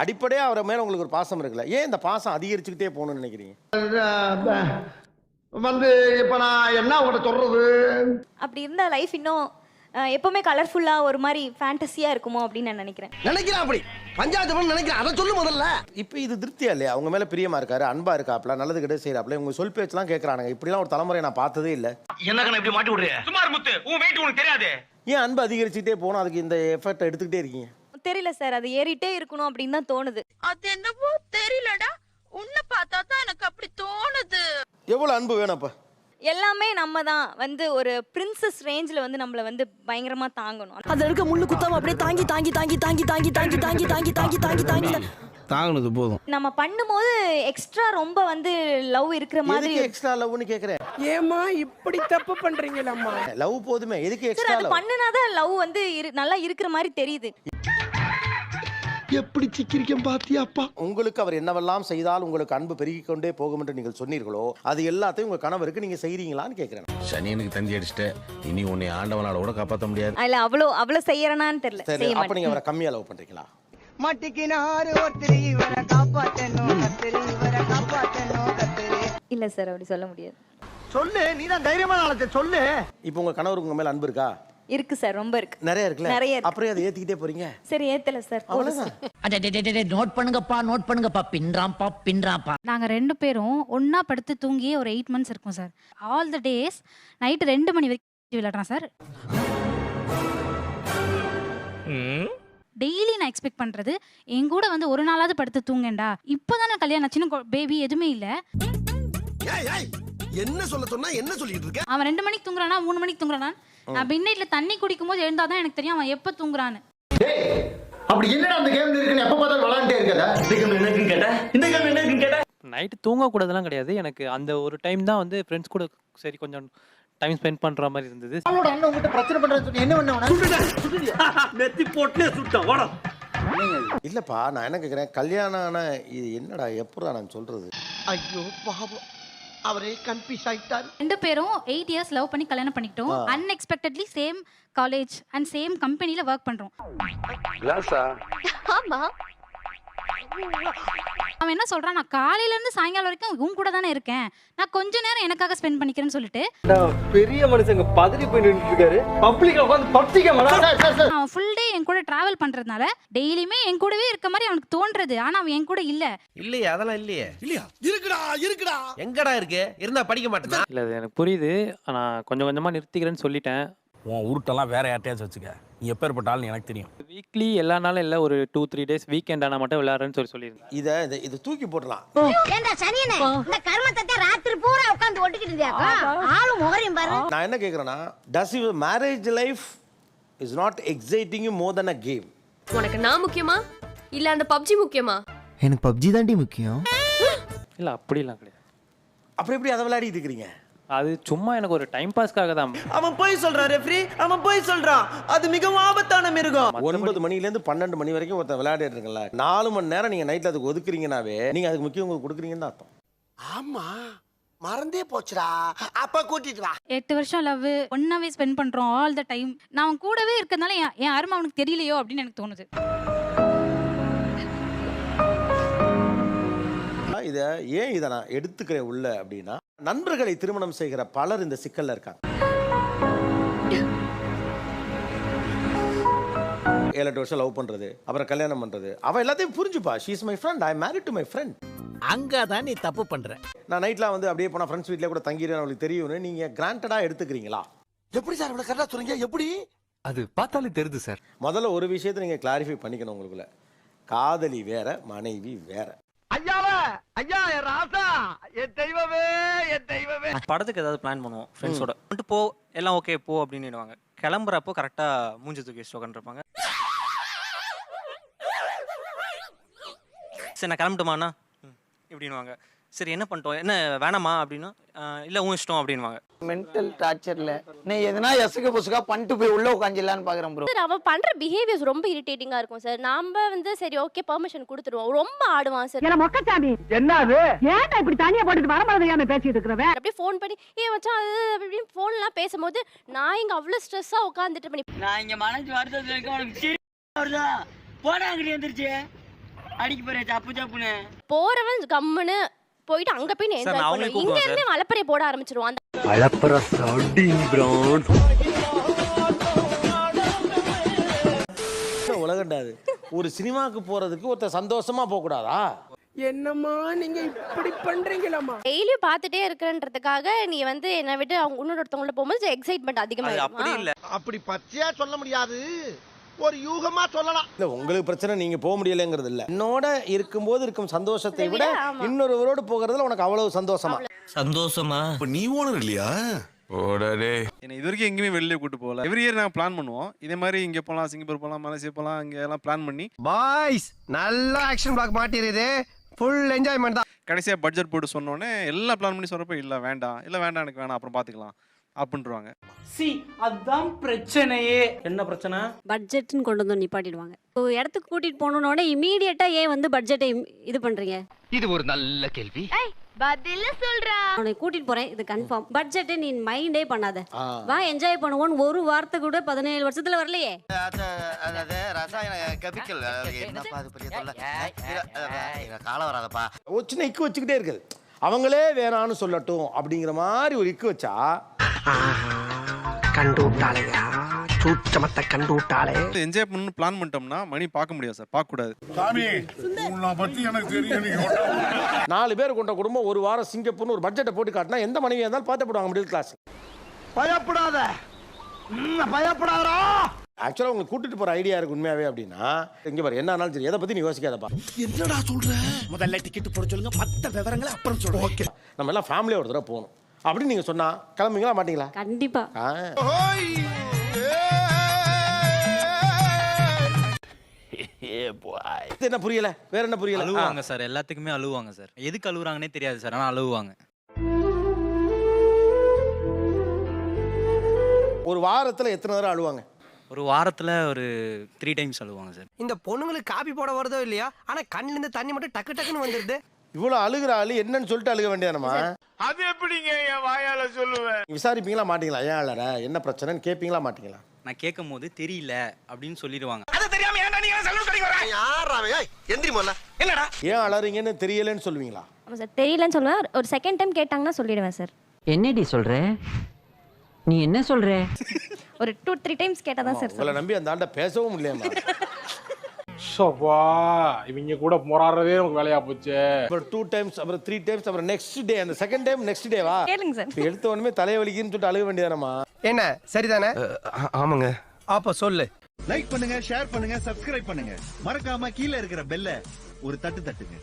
அடிப்படையா அவரை மேல உங்களுக்கு ஒரு பாசம் இருக்குல்ல, ஏன் இந்த பாசம் அதிகரிச்சுக்கிட்டே போகணும்னு நினைக்கிறீங்க? வந்து இப்ப நான் என்ன உங்கள்கிட்ட சொல்றது? அப்படி இருந்தா லைஃப் இன்னும் எப்பவுமே கலர்ஃபுல்லா ஒரு மாதிரி ஃபேண்டஸியா இருக்குமோ அப்படின்னு நான் நினைக்கிறேன். நினைக்கிறேன் அப்படி பஞ்சாயத்து பண்ண நினைக்கிறேன். அதை சொல்லு முதல்ல. இப்போ இது திருப்தியா இல்லையா? அவங்க மேல பிரியமா இருக்காரு, அன்பா இருக்காப்ல, நல்லது கிட்ட செய்யறாப்ல, உங்க சொல் பேச்செல்லாம் கேட்கறானுங்க. இப்படிலாம் ஒரு தலைமுறை நான் பார்த்ததே இல்லை. என்ன இப்படி மாட்டி விடுறிய? சுமார் முத்து, உன் வெயிட் உனக்கு தெரியாது. ஏன் அன்பு அதிகரிச்சுட்டே போகணும்? அதுக்கு இந்த எஃபர்ட் எடுத்துக்கிட்டே இருக்கீங்க. தெரியல சார், அது ஏறிட்டே இருக்கணும் அப்படின்னு தான் தோணுது. அது என்னவோ தெரியலடா, உன்னை பார்த்தா தான் எனக்கு அப்படி தோணுது. எவ்வளவு அன்பு வேணும் அப்ப? எல்லாமே நம்ம தான் வந்து ஒரு பிரின்சஸ் ரேஞ்சில் வந்து நம்மள வந்து பயங்கரமா தாங்கணும். அதுல இருக்க முள்ளு குத்தாம அப்படியே தாங்கி தாங்கி தாங்கி தாங்கி தாங்கி தாங்கி தாங்கி தாங்கி தாங்கி தாங்கி தாங்கி தாங்கினது போதும். நம்ம பண்ணும்போது எக்ஸ்ட்ரா ரொம்ப வந்து லவ் இருக்கிற மாதிரி. எதுக்கு எக்ஸ்ட்ரா லவ்னு கேக்குறேன்? ஏமா இப்படி தப்பு பண்றீங்களம்மா? லவ் போதுமே, எதுக்கு சார் எக்ஸ்ட்ரா அது லவ்? பண்ணுனாதான் லவ் வந்து நல்லா இருக்கிற மாதிரி தெரியுது. எப்படி சிக்கிரிக்கம் பாத்தியாப்பா? உங்களுக்கு அவர் என்னவெல்லாம் செய்தால் உங்களுக்கு அன்பு பெருகிக் கொண்டே போகும் என்று நீங்கள் சொன்னீர்களோ, அது எல்லாத்தையும் உங்க கணவருக்கு நீங்க செய்றீங்களான்னு கேக்குறேன். சனியனுக்கு தந்தி அடிச்சிட்ட, இனி உன்னை ஆண்டவனால கூட காப்பாற்ற முடியாது. இல்ல அவ்வளோ செய்யறனான்னு தெரியல. சரி, செய்ய அப்ப நீங்க மாட்டேன். அவரை கம்மியா லவ் பண்றீங்களா? மட்டிக்கினாரு ஒருத்தரி இவரை காப்பாத்தணும் கத்திரி, இவரை காப்பாத்தணும் கத்திரி. இல்ல சார், அப்படி சொல்ல முடியாது. சொல்லு, நீதான் தைரியமான ஆளத்தை சொல்லு. இப்போ உங்க கணவருக்கு உங்க மேல அன்பு இருக்கா? இருக்கு சார், ரொம்ப இருக்கு. நிறைய இருக்குல்ல? நிறைய இருக்கு. அப்புறம் அதை ஏத்திக்கிட்டே போறீங்க. சரி, ஏத்தல சார். அவ்வளவுதான். நோட் பண்ணுங்கப்பா பின்றாம்பா. நாங்கள் 2 பேரும் ஒன்றா படுத்து தூங்கி ஒரு 8 months இருக்கும் sir. All the days night 2 மணி வரைக்கும் விளையாடுறான் சார். டெய்லி நான் எக்ஸ்பெக்ட் பண்ணுறது என் கூட வந்து ஒரு நாளாவது படுத்து தூங்கேண்டா. இப்போ தானே கல்யாணம் ஆச்சுன்னு பேபி எதுவுமே இல்லை. என்ன சொல்ல சொன்னா என்ன சொல்லிட்டு இருக்க? அவன் 2 மணிக்கு தூங்குறானா 3 மணிக்கு தூங்குறானா? நான் மிட்நைட்ல தண்ணி குடிக்கும் போது எழுந்தாதான் எனக்கு தெரியும் அவன் எப்போ தூங்குறான்னு. அப்படி என்னடா அந்த கேம்ல இருக்குன்னு எப்ப பார்த்தாலும் விளையாண்டே இருக்கடா. இந்த கேம் என்னன்னு கேட்ட? இந்த கேம் என்னன்னு கேட்ட? நைட்டு தூங்கக்கூடாதுலாம் கிடையாது. எனக்கு அந்த ஒரு டைம் தான் வந்து ஃப்ரெண்ட்ஸ் கூட சரி கொஞ்சம் டைம் ஸ்பெண்ட் பண்ற மாதிரி இருந்தது. அவளோட அண்ணன் உங்ககிட்ட பிரச்சனை பண்றது என்ன பண்ண? நெத்தி போட்டு சுட்ட ஓட. இல்லப்பா, நான் என்ன கேக்குறேன், கல்யாணம் ஆன இது என்னடா எப்படா நான் சொல்றது? ஐயோ பாவம், அவரே கன்ஃபியூஸ் ஆயிட்டாரு. 2 பேரும் 8 years லவ் பண்ணி கல்யாணம் பண்ணிக்கிட்டோம். Unexpectedly same college and same கம்பெனில ஒர்க் பண்றோம். ஆமா. அவன் என்ன சொல்றான், நான் காலையில இருந்து சாயங்காலம் வரைக்கும் உன் கூட தானே இருக்கேன், நான் கொஞ்ச நேரம் எனக்காக ஸ்பெண்ட் பண்ணிக்கிறேன்னு சொல்லிட்டு பெரிய மனுஷங்க பதறி போய் நின்னுட்டு இருக்காரு. பப்ளிக்ல உட்கார்ந்து பப்ளிக்க அவன் ஃபுல் டே என் கூட டிராவல் பண்றதுனால டெய்லியுமே என் கூடவே இருக்க மாதிரி அவனுக்கு தோன்றது. ஆனா அவன் என் கூட இல்ல. இல்லையே, அதெல்லாம் இல்லையே. இல்லையா? இருக்குடா. எங்கடா இருக்கு? இருந்தா படிக்க மாட்டேனா? இல்லை, அது எனக்கு புரியுது. நான் கொஞ்சம் கொஞ்சமாக நிறுத்திக்கிறேன்னு சொல்லிட்டேன். உன் உருட்டெல்லாம் வேற யார்ட்டையாச்சும் வச்சுக்க. நீ எப்பேற்பட்ட ஆள்னு எனக்கு தெரியும். வீக்லி எல்லா நாளும் இல்லை, ஒரு 2-3 days வீக்கெண்ட் ஆனால் மட்டும் விளையாடுறேன்னு சொல்லியிருந்தேன். இதை தூக்கி போடலாம். ஏண்டா சனியனே, இந்த கர்மத்தை ராத்திரி பூரா உட்கார்ந்து ஒட்டிக்கிட்டு இருந்தியாக்கா? ஆளு முகரையும் பாரு. நான் என்ன கேக்குறேன்னா, does your marriage life is not exciting you more than a game? உனக்கு நான் முக்கியமா இல்ல அந்த பப்ஜி முக்கியமா? எனக்கு பப்ஜி தாண்டி முக்கியம். இல்லை, அப்படிலாம் கிடையாது. அப்புறம் எப்படி அதை விளையாடிட்டு இருக்கிறீங்க? அது சும்மா எனக்கு ஒரு டைம் பாஸ்க்காக தான். அவன் போய் சொல்றான் ரெஃப்ரி, அவன் போய் சொல்றான். அது மிகவும் ஆபத்தான மிருகம். 9 மணில இருந்து 12 மணி வரைக்கும் ஒருத்தர் விளையாடிட்டு இருக்கல, 4 மணி நேரம் நீங்க நைட்ல அதுக்கு ஒதுக்குறீங்கன்னாவே நீங்க அதுக்கு முக்கியம் கொடுக்குறீங்கன்னு அர்த்தம். ஆமா, மறந்தே போச்சுடா. அப்ப கூட்டிட்டு வா. 8 வருஷம் லவ் ஒன்னாவே ஸ்பெண்ட் பண்றோம் ஆல் த டைம். நான் அவன் கூடவே இருக்கிறதுனால என் அருமை அவனுக்கு தெரியலையோ அப்படின்னு எனக்கு தோணுது. இதை நான் எடுத்துக்கிறேன் உள்ள அப்படின்னா, நண்பர்களை திருமணம் செய்கிற பலர் இந்த சிக்கல்ல இருக்காங்க. 7-8 வருஷம் லவ் பண்றது, அப்புறம் கல்யாணம் பண்றது. அவ எல்லாத்தையும் புரிஞ்சுப்பா. She is my friend, I am married to my friend. அங்கதான் நீ தப்பு பண்ற. நான் நைட்ல வந்து அப்படியே போனா ஃப்ரெண்ட்ஸ் வீட்ல கூட தங்கிடுவேன், அவங்களுக்கு தெரியும்னு நீங்க கிராண்டடா எடுத்துக்கிறீங்களா? எப்படி சார் இவ்வளவு கரெக்டா சொல்றீங்க? எப்படி? அது பார்த்தாலே தெரியுது சார். முதல்ல ஒரு விஷயத்தை நீங்க கிளாரிஃபை பண்ணிக்கணும் உங்களுக்குள்ள. காதலி வேற, மனைவி வேற. ஐயா என் ராசா, என் தெய்வமே, என் தெய்வமே. படத்துக்கு ஏதாவது பிளான் பண்ணுவோம் ஃப்ரெண்ட்ஸோட. வந்துட்டு போ, எல்லாம் ஓகே போ அப்படின்னு. கிளம்புறப்போ கரெக்டா மூஞ்சி தூக்கி வச்சுட்டு உட்காந்துருப்பாங்க. சரி நான் கிளம்பிட்டுமாண்ணா இப்படின்னுவாங்க. சரி என்ன பண்ணிட்டோம், என்ன வேணாமா அப்படின்னா, இல்லை உன் இஷ்டம் அப்படின்வாங்க. மென்டல் டார்ச்சர்ல நீ எதனா எசுக புசுகா பண்ணிட்டு போய் உள்ள உட்காந்துலான்னு பாக்குறேன் ப்ரோ. சார் அவன் பண்ற பிஹேவியர்ஸ் ரொம்ப இரிட்டேட்டிங்கா இருக்கும் சார். நாம வந்து சரி ஓகே பெர்மிஷன் கொடுத்துருவோம். ரொம்ப ஆடுவான் சார். என்ன மொக்கச்சாமி என்னது? ஏன்டா இப்படி தனியா போட்டுட்டு வரமாட்டேன்னு பேசிட்டு இருக்கறவே? அப்படியே ஃபோன் பண்ணி மச்சான் அது அப்படின்னு ஃபோன்லாம் பேசும்போது நான் இங்க அவ்வளவு ஸ்ட்ரெஸ்ஸா உட்கார்ந்துட்டு பண்ணி நான் இங்க மனசு வருது உனக்கு சரி வருதா? போடா அங்கடி வந்துருச்சு. அடிக்க போறேன் சப்பு சப்புன்னு. போறவன் கம்முன்னு போயிட்டு அங்க போய் சார், என்ஜாய் நான் அவங்களே பண்ணுவோம். இங்க கூப்பிடுவேன் இருந்து அலப்பறைய போட ஆரம்பிச்சிருவோம். அந்த உலகண்டா அது. ஒரு சினிமாக்கு போறதுக்கு ஒருத்தர் சந்தோஷமா போக கூடாதா? என்னம்மா நீங்க இப்படி பண்றீங்களாமா? டெய்லி பார்த்துட்டே இருக்கன்றதுக்காக நீ வந்து என்னை விட்டு அவங்க இன்னொருத்தவங்கள போகும்போது எக்ஸைட்மெண்ட் அது அப்படி அதிகமாயிடும். இல்ல. அப்படி பச்சையா சொல்ல முடியாது, ஒரு யூகமா சொல்லலாம். இல்ல உங்களுக்கு பிரச்சனை நீங்க போக முடியலங்கிறது இல்ல. என்னோட இருக்கும்போது இருக்கும் சந்தோஷத்தை விட ஆமா. இன்னொருவரோடு போகிறதுல உனக்கு அவ்வளவு சந்தோஷமா? சந்தோஷமா நீ ஓனர் இல்லையா? என்ன இது வரைக்கும் எங்கேயுமே வெளியே கூட்டு போகல. எவ்ரி இயர் நாங்கள் பிளான் பண்ணுவோம். இதே மாதிரி இங்கே போகலாம், சிங்கப்பூர் போகலாம், மலேசியா போகலாம், இங்கே எல்லாம் பிளான் பண்ணி பாய்ஸ் நல்ல ஆக்ஷன் பிளாக் மாட்டிருது. ஃபுல் என்ஜாய்மெண்ட் தான். கடைசியாக பட்ஜெட் போட்டு சொன்னோன்னே எல்லாம் பிளான் பண்ணி சொல்கிறப்ப இல்லை வேண்டாம் எனக்கு வேணாம் அப்புறம் பார்த்துக்கலாம் அப்படின்றாங்க. அதான் பிரச்சனையே. என்ன பிரச்சனை? பட்ஜெட்னு கொண்டு வந்து நிப்பாட்டிடுவாங்க. ஒரு இடத்துக்கு கூட்டிட்டு போகணுன்னே இமீடியட்டா ஏன் வந்து பட்ஜெட்டை இது பண்றீங்க? இது ஒரு நல்ல கேள்வி. பதில சொல்றா. அவனை கூட்டிட்டு போறேன், இது கன்ஃபார்ம். பட்ஜெட்டை நீ மைண்டே பண்ணாத. ஆ. வா என்ஜாய் பண்ணுவோன்னு ஒரு வார்த்தை கூட 17 வருஷத்துல வரலையே. அதாவது ரசாயன கெமிக்கல் என்னப்பா அது பெரிய தொல்லை. காலம் வராதப்பா. ஒரு சின்ன இக்கு வச்சுக்கிட்டே இருக்குது. அவங்களே வேணான்னு சொல்லட்டும் அப்படிங்கிற மாதிரி ஒரு இக்கு வச்சா கண்டு விட்டாளையா, சூச்சமத்தை கண்டு விட்டாளே. என்ஜாய் பண்ணணும்னு பிளான் பண்ணிட்டோம்னா மணி பார்க்க முடியாது சார், பார்க்கக்கூடாது. 4 பேர் கொண்ட குடும்பம் ஒரு வாரம் சிங்கப்பூர்னு ஒரு பட்ஜெட்டை போட்டு காட்டினா எந்த மனைவியா இருந்தாலும் பார்த்து போடுவாங்க மிடில் கிளாஸ். பயப்படாத, பயப்படாதா. ஆக்சுவலாக உங்களுக்கு கூட்டிட்டு போற ஐடியா இருக்கு உண்மையாவே அப்படின்னா இங்க பாரு என்ன ஆனாலும் சரி எதை பத்தி நீ யோசிக்காதப்பா. என்னடா சொல்ற? முதல்ல டிக்கெட் போட சொல்லுங்க, மத்த விவரங்களை அப்புறம் சொல்றேன். ஓகே, நம்ம எல்லாம் ஃபேமிலியா ஒரு தடவை போகணும் அப்படின்னு நீங்க சொன்னா கிளம்புங்களா மாட்டீங்களா? கண்டிப்பா. ஆ. இது என்ன புரியல? வேற என்ன புரியல? அழுவாங்க சார், எல்லாத்துக்குமே அழுவாங்க சார். எதுக்கு அழுகுறாங்கன்னே தெரியாது சார், ஆனால் அழுவாங்க. ஒரு வாரத்துல எத்தனை தடவை அழுவாங்க? ஒரு வாரத்தில் ஒரு 3 டைம்ஸ் அழுவாங்க சார். இந்த பொண்ணுங்களுக்கு காபி போட வருதோ இல்லையா, ஆனா கண்ணுல இருந்து தண்ணி மட்டும் டக்கு டக்குன்னு வந்துருது. இவ்வளவு அழுகிற ஆளு என்னன்னு சொல்லிட்டு அழுக வேண்டியதானமா? அது எப்படிங்க என் வாயால சொல்லுவேன்? விசாரிப்பீங்களா மாட்டீங்களா? ஏன் அழற, என்ன பிரச்சனைன்னு கேட்பீங்களா மாட்டீங்களா? நான் கேட்கும் போது தெரியல அப்படின்னு சொல்லிடுவாங்க. அது தெரியாம ஏன்டா நீங்க சலூன் கடைக்கு வர? யாராவே? எந்திரி முதல்ல. என்னடா? ஏன் அழறீங்கன்னு தெரியலன்னு சொல்லுவீங்களா? ஆமா சார், தெரியலன்னு சொல்லுவேன். ஒரு செகண்ட் டைம் கேட்டாங்கன்னா சொல்லிடுவேன் சார். என்னடி சொல்ற? நீ என்ன சொல்ற? ஒரு 2-3 டைம்ஸ் கேட்டா தான் சார். உங்களை நம்பி அந்த ஆண்ட பேசவும் முடியலையாமா? ஷோப்பா, இவங்க கூட போராடுறதே நமக்கு வேலையா போச்சு. அப்புறம் 2 டைம்ஸ், அப்புறம் 3 டைம்ஸ், அப்புறம் நெக்ஸ்ட் டே, அந்த செகண்ட் டைம் நெக்ஸ்ட் டேவா? கேளுங்க சார். இப்ப எடுத்த உடனே தலைவலிக்குன்னு சொல்லிட்டு அழுக வேண்டியதானமா? என்ன சரிதானே? ஆமாங்க. அப்ப சொல்லு. லைக் பண்ணுங்க, ஷேர் பண்ணுங்க, சப்ஸ்கிரைப் பண்ணுங்க. மறக்காம கீழே இருக்கிற பெல்ல ஒரு தட்டு தட்டுங்க.